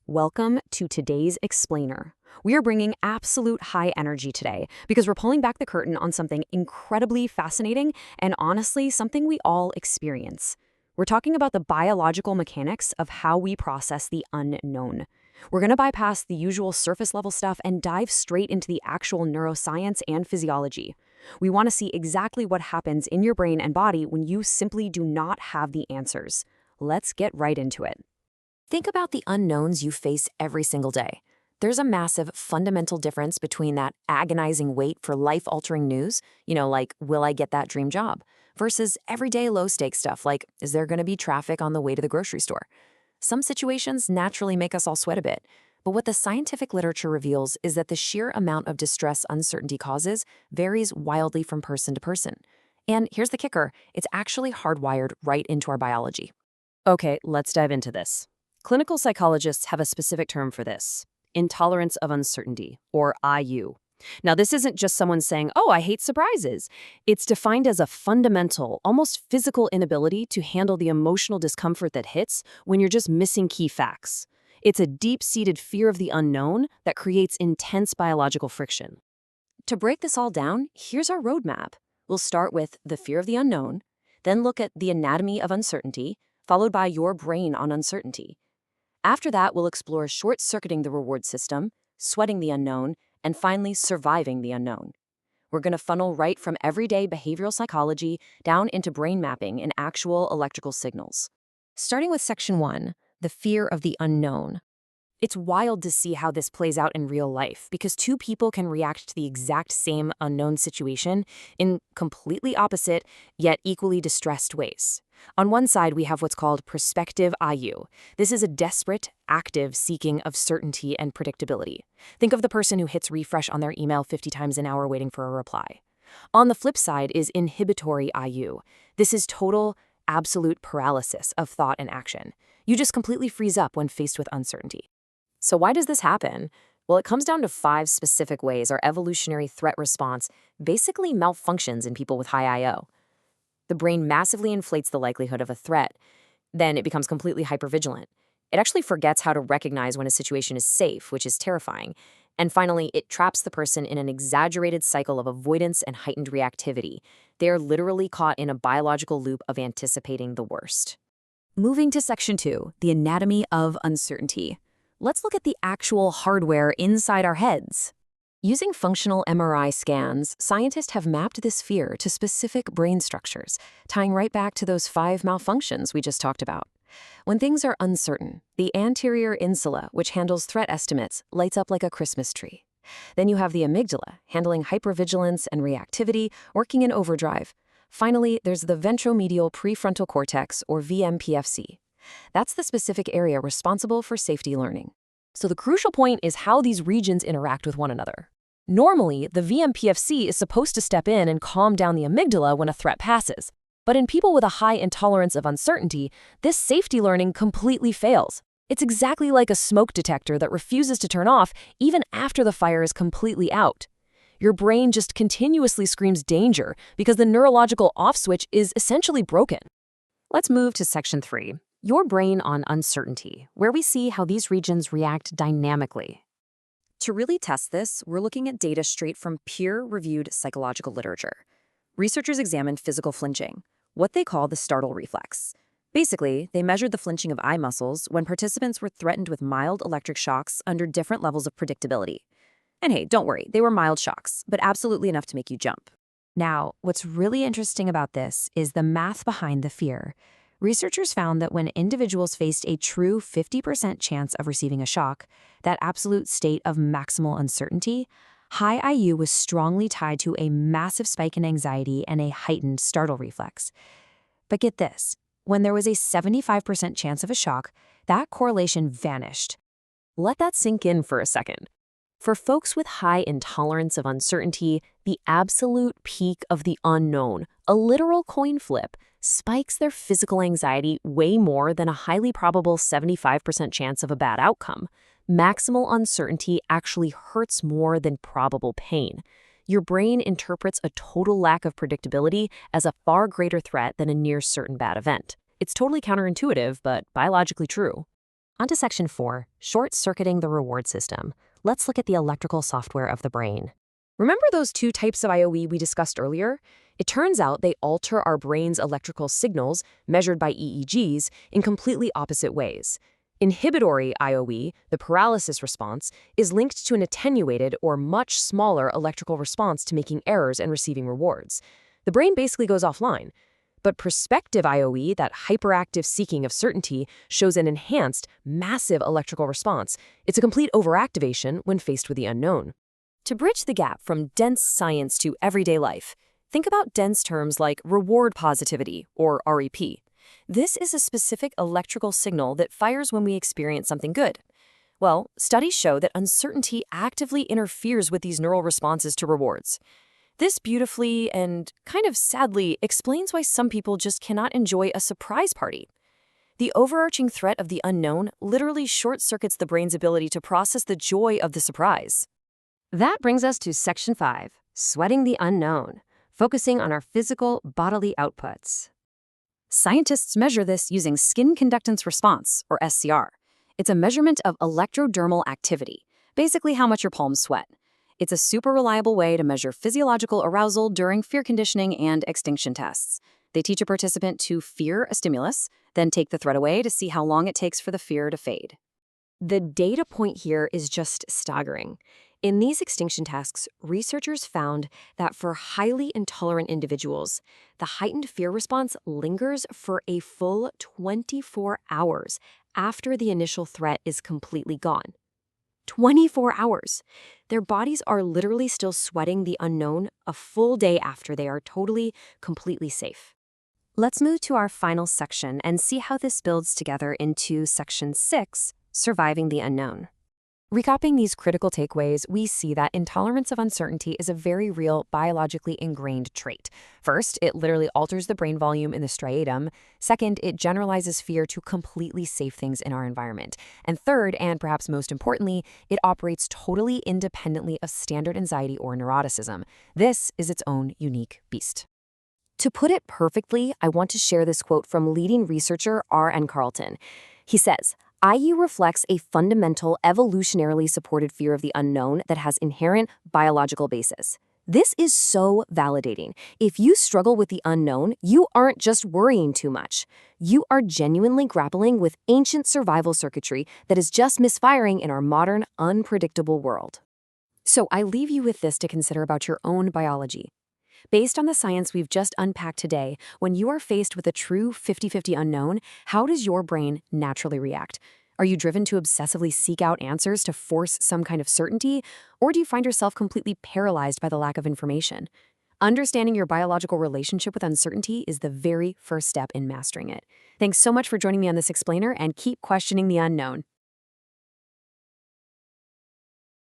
Welcome to today's Explainer. We are bringing absolute high energy today because we're pulling back the curtain on something incredibly fascinating and honestly something we all experience. We're talking about the biological mechanics of how we process the unknown. We're going to bypass the usual surface level stuff and dive straight into the actual neuroscience and physiology. We want to see exactly what happens in your brain and body when you simply do not have the answers. Let's get right into it. Think about the unknowns you face every single day. There's a massive fundamental difference between that agonizing wait for life-altering news, like, will I get that dream job, versus everyday low-stakes stuff like, is there going to be traffic on the way to the grocery store? Some situations naturally make us all sweat a bit, but what the scientific literature reveals is that the sheer amount of distress uncertainty causes varies wildly from person to person. And here's the kicker, it's actually hardwired right into our biology. Okay, let's dive into this. Clinical psychologists have a specific term for this: intolerance of uncertainty, or IU. Now, this isn't just someone saying, oh, I hate surprises. It's defined as a fundamental, almost physical inability to handle the emotional discomfort that hits when you're just missing key facts. It's a deep-seated fear of the unknown that creates intense biological friction. To break this all down, here's our roadmap. We'll start with the fear of the unknown, then look at the anatomy of uncertainty, followed by your brain on uncertainty. After that, we'll explore short-circuiting the reward system, sweating the unknown, and finally surviving the unknown. We're going to funnel right from everyday behavioral psychology down into brain mapping and actual electrical signals. Starting with Section 1, the fear of the unknown. It's wild to see how this plays out in real life because two people can react to the exact same unknown situation in completely opposite yet equally distressed ways. On one side, we have what's called prospective IU. This is a desperate, active seeking of certainty and predictability. Think of the person who hits refresh on their email 50 times an hour waiting for a reply. On the flip side is inhibitory IU. This is total, absolute paralysis of thought and action. You just completely freeze up when faced with uncertainty. So why does this happen? Well, it comes down to 5 specific ways our evolutionary threat response basically malfunctions in people with high IO. The brain massively inflates the likelihood of a threat. Then it becomes completely hypervigilant. It actually forgets how to recognize when a situation is safe, which is terrifying. And finally, it traps the person in an exaggerated cycle of avoidance and heightened reactivity. They are literally caught in a biological loop of anticipating the worst. Moving to Section 2, the anatomy of uncertainty. Let's look at the actual hardware inside our heads. Using functional MRI scans, scientists have mapped this fear to specific brain structures, tying right back to those 5 malfunctions we just talked about. When things are uncertain, the anterior insula, which handles threat estimates, lights up like a Christmas tree. Then you have the amygdala, handling hypervigilance and reactivity, working in overdrive. Finally, there's the ventromedial prefrontal cortex, or VMPFC. That's the specific area responsible for safety learning. So the crucial point is how these regions interact with one another. Normally, the VMPFC is supposed to step in and calm down the amygdala when a threat passes. But in people with a high intolerance of uncertainty, this safety learning completely fails. It's exactly like a smoke detector that refuses to turn off even after the fire is completely out. Your brain just continuously screams danger because the neurological off switch is essentially broken. Let's move to Section 3. Your brain on uncertainty, where we see how these regions react dynamically. To really test this, we're looking at data straight from peer-reviewed psychological literature. Researchers examined physical flinching, what they call the startle reflex. Basically, they measured the flinching of eye muscles when participants were threatened with mild electric shocks under different levels of predictability. And hey, don't worry, they were mild shocks, but absolutely enough to make you jump. Now, what's really interesting about this is the math behind the fear. Researchers found that when individuals faced a true 50% chance of receiving a shock, that absolute state of maximal uncertainty, high IU was strongly tied to a massive spike in anxiety and a heightened startle reflex. But get this, when there was a 75% chance of a shock, that correlation vanished. Let that sink in for a second. For folks with high intolerance of uncertainty, the absolute peak of the unknown, a literal coin flip, spikes their physical anxiety way more than a highly probable 75% chance of a bad outcome. Maximal uncertainty actually hurts more than probable pain. Your brain interprets a total lack of predictability as a far greater threat than a near certain bad event. It's totally counterintuitive, but biologically true. On to Section 4, short-circuiting the reward system. Let's look at the electrical software of the brain. Remember those two types of IOE we discussed earlier? It turns out they alter our brain's electrical signals, measured by EEGs, in completely opposite ways. Inhibitory IOE, the paralysis response, is linked to an attenuated or much smaller electrical response to making errors and receiving rewards. The brain basically goes offline. But prospective IOE, that hyperactive seeking of certainty, shows an enhanced, massive electrical response. It's a complete overactivation when faced with the unknown. To bridge the gap from dense science to everyday life, think about dense terms like reward positivity, or REP. This is a specific electrical signal that fires when we experience something good. Well, studies show that uncertainty actively interferes with these neural responses to rewards. This beautifully and kind of sadly explains why some people just cannot enjoy a surprise party. The overarching threat of the unknown literally short-circuits the brain's ability to process the joy of the surprise. That brings us to Section 5, sweating the unknown, focusing on our physical bodily outputs. Scientists measure this using skin conductance response, or SCR. It's a measurement of electrodermal activity, basically how much your palms sweat. It's a super reliable way to measure physiological arousal during fear conditioning and extinction tests. They teach a participant to fear a stimulus, then take the threat away to see how long it takes for the fear to fade. The data point here is just staggering. In these extinction tests, researchers found that for highly intolerant individuals, the heightened fear response lingers for a full 24 hours after the initial threat is completely gone. 24 hours. Their bodies are literally still sweating the unknown a full day after they are totally, completely safe. Let's move to our final section and see how this builds together into Section 6, surviving the unknown. Recapping these critical takeaways, we see that intolerance of uncertainty is a very real biologically ingrained trait. First, it literally alters the brain volume in the striatum. Second, it generalizes fear to completely safe things in our environment. And third, and perhaps most importantly, it operates totally independently of standard anxiety or neuroticism. This is its own unique beast. To put it perfectly, I want to share this quote from leading researcher R.N. Carlton. He says, IU reflects a fundamental, evolutionarily supported fear of the unknown that has inherent biological basis. This is so validating. If you struggle with the unknown, you aren't just worrying too much. You are genuinely grappling with ancient survival circuitry that is just misfiring in our modern, unpredictable world. So I leave you with this to consider about your own biology. Based on the science we've just unpacked today, when you are faced with a true 50-50 unknown, how does your brain naturally react? Are you driven to obsessively seek out answers to force some kind of certainty, or do you find yourself completely paralyzed by the lack of information? Understanding your biological relationship with uncertainty is the very first step in mastering it. Thanks so much for joining me on this explainer, and keep questioning the unknown.